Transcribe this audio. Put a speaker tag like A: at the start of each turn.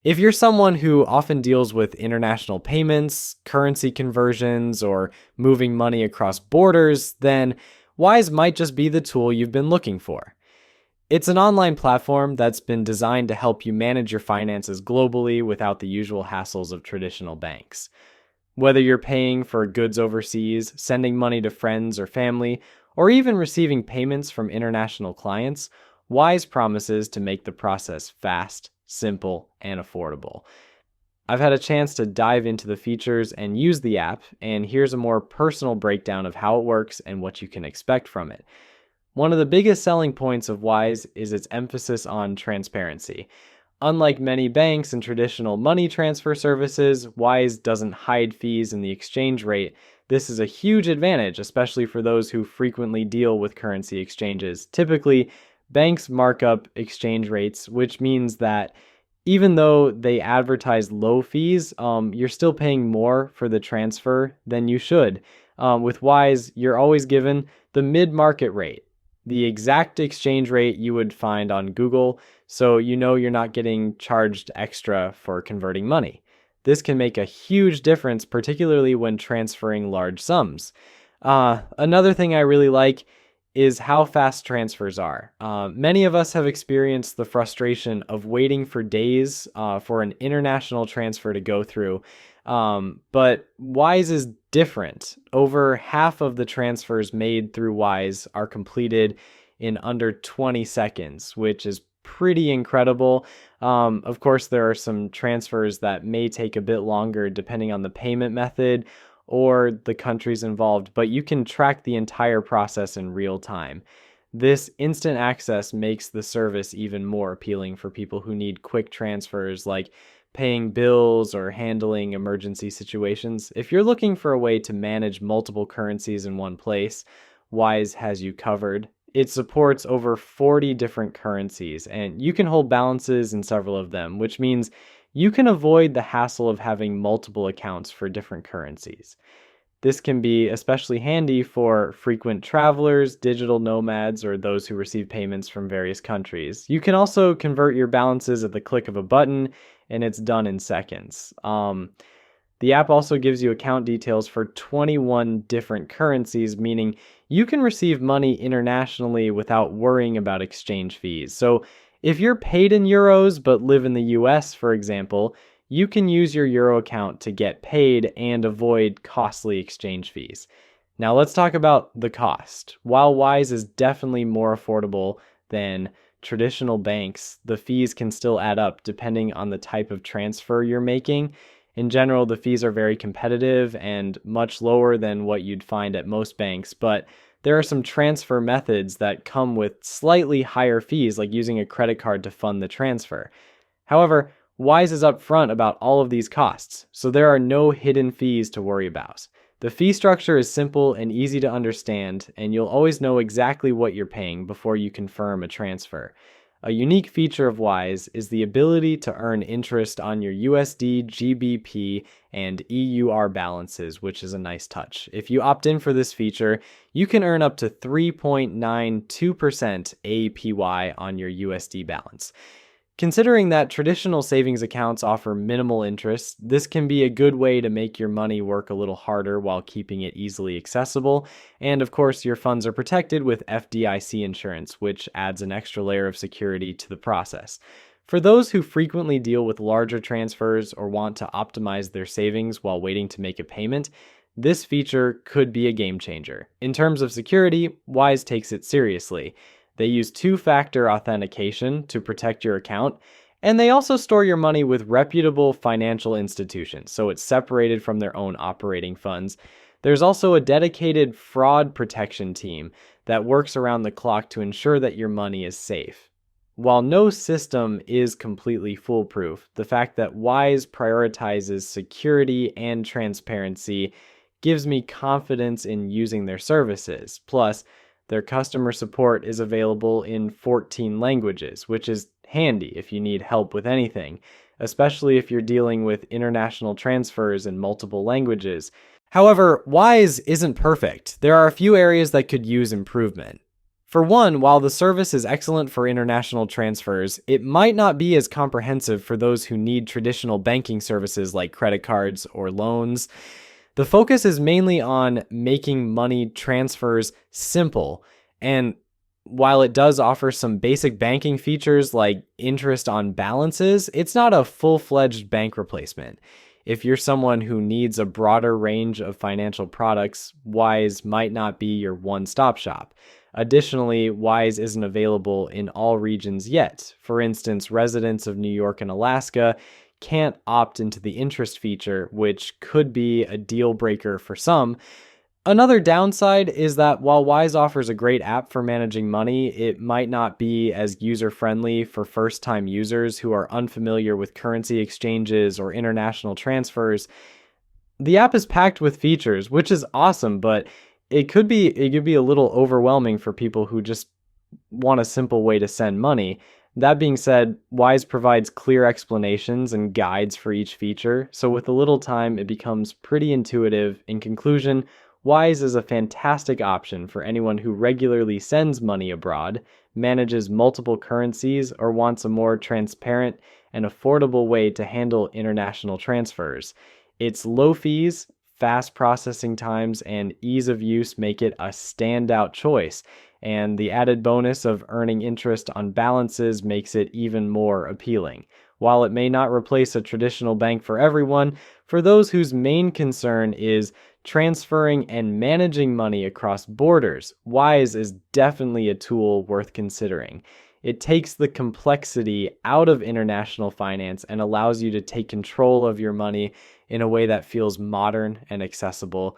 A: If you're someone who often deals with international payments, currency conversions, or moving money across borders, then Wise might just be the tool you've been looking for. It's an online platform that's been designed to help you manage your finances globally without the usual hassles of traditional banks. Whether you're paying for goods overseas, sending money to friends or family, or even receiving payments from international clients, Wise promises to make the process fast, simple, and affordable. I've had a chance to dive into the features and use the app, and here's a more personal breakdown of how it works and what you can expect from it. One of the biggest selling points of Wise is its emphasis on transparency. Unlike many banks and traditional money transfer services, Wise doesn't hide fees in the exchange rate. This is a huge advantage, especially for those who frequently deal with currency exchanges. Typically, banks mark up exchange rates, which means that even though they advertise low fees, you're still paying more for the transfer than you should. With Wise, you're always given the mid-market rate, the exact exchange rate you would find on Google, so you know you're not getting charged extra for converting money. This can make a huge difference, particularly when transferring large sums. Another thing I really like is how fast transfers are. Many of us have experienced the frustration of waiting for days for an international transfer to go through. But Wise is different. Over half of the transfers made through Wise are completed in under 20 seconds, which is pretty incredible. Of course, there are some transfers that may take a bit longer depending on the payment method or the countries involved, but you can track the entire process in real time. This instant access makes the service even more appealing for people who need quick transfers like paying bills or handling emergency situations. If you're looking for a way to manage multiple currencies in one place, Wise has you covered. It supports over 40 different currencies, and you can hold balances in several of them, which means you can avoid the hassle of having multiple accounts for different currencies. This can be especially handy for frequent travelers, digital nomads, or those who receive payments from various countries. You can also convert your balances at the click of a button, and it's done in seconds. The app also gives you account details for 21 different currencies, meaning you can receive money internationally without worrying about exchange fees. So if you're paid in euros but live in the US, for example, you can use your euro account to get paid and avoid costly exchange fees. Now let's talk about the cost. While Wise is definitely more affordable than traditional banks, the fees can still add up depending on the type of transfer you're making. In general, the fees are very competitive and much lower than what you'd find at most banks, but there are some transfer methods that come with slightly higher fees, like using a credit card to fund the transfer. However, Wise is upfront about all of these costs, so there are no hidden fees to worry about. The fee structure is simple and easy to understand, and you'll always know exactly what you're paying before you confirm a transfer. A unique feature of Wise is the ability to earn interest on your USD, GBP, and EUR balances, which is a nice touch. If you opt in for this feature, you can earn up to 3.92% APY on your USD balance. Considering that traditional savings accounts offer minimal interest, this can be a good way to make your money work a little harder while keeping it easily accessible. And of course, your funds are protected with FDIC insurance, which adds an extra layer of security to the process. For those who frequently deal with larger transfers or want to optimize their savings while waiting to make a payment, this feature could be a game changer. In terms of security, Wise takes it seriously. They use two-factor authentication to protect your account, and they also store your money with reputable financial institutions, so it's separated from their own operating funds. There's also a dedicated fraud protection team that works around the clock to ensure that your money is safe. While no system is completely foolproof, the fact that Wise prioritizes security and transparency gives me confidence in using their services. Plus, their customer support is available in 14 languages, which is handy if you need help with anything, especially if you're dealing with international transfers in multiple languages. However, Wise isn't perfect. There are a few areas that could use improvement. For one, while the service is excellent for international transfers, it might not be as comprehensive for those who need traditional banking services like credit cards or loans. The focus is mainly on making money transfers simple, and while it does offer some basic banking features like interest on balances, it's not a full-fledged bank replacement. If you're someone who needs a broader range of financial products, Wise might not be your one-stop shop. Additionally, Wise isn't available in all regions yet. For instance, residents of New York and Alaska can't opt into the interest feature, which could be a deal breaker for some. Another downside is that while Wise offers a great app for managing money, it might not be as user-friendly for first-time users who are unfamiliar with currency exchanges or international transfers. The app is packed with features, which is awesome, but it could be a little overwhelming for people who just want a simple way to send money. That being said, Wise provides clear explanations and guides for each feature, so with a little time, it becomes pretty intuitive. In conclusion, Wise is a fantastic option for anyone who regularly sends money abroad, manages multiple currencies, or wants a more transparent and affordable way to handle international transfers. Its low fees, fast processing times, and ease of use make it a standout choice, and the added bonus of earning interest on balances makes it even more appealing. While it may not replace a traditional bank for everyone, for those whose main concern is transferring and managing money across borders, Wise is definitely a tool worth considering. It takes the complexity out of international finance and allows you to take control of your money in a way that feels modern and accessible.